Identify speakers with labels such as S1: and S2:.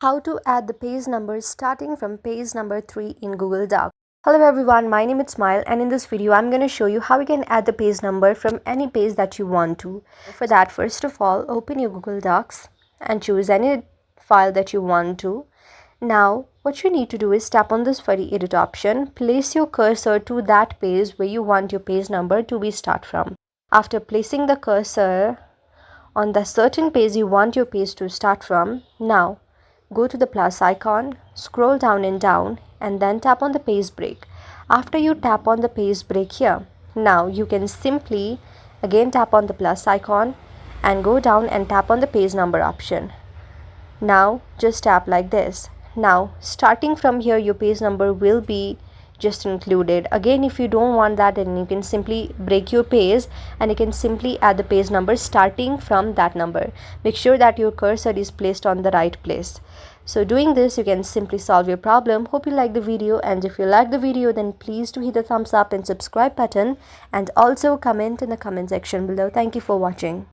S1: How to add the page numbers starting from page number 3 in Google Docs. Hello everyone, my name is Smile, and in this video I'm going to show you how you can add the page number from any page that you want to. For that, first of all, open your Google Docs and choose any file that you want to. Now what you need to do is tap on this furry edit option, place your cursor to that page where you want your page number to be start from. After placing the cursor on the certain page you want your page to start from, now go to the plus icon, scroll down and then tap on the page break. After you tap on the page break here, now you can simply again tap on the plus icon and go down and tap on the page number option. Now just tap like this. Now starting from here your page number will be just included. Again, if you don't want that, then you can simply break your page and you can simply add the page number starting from that number. Make sure that your cursor is placed on the right place. So doing this, you can simply solve your problem. Hope you like the video, and if you like the video, then please do hit the thumbs up and subscribe button, and also comment in the comment section below. Thank you for watching.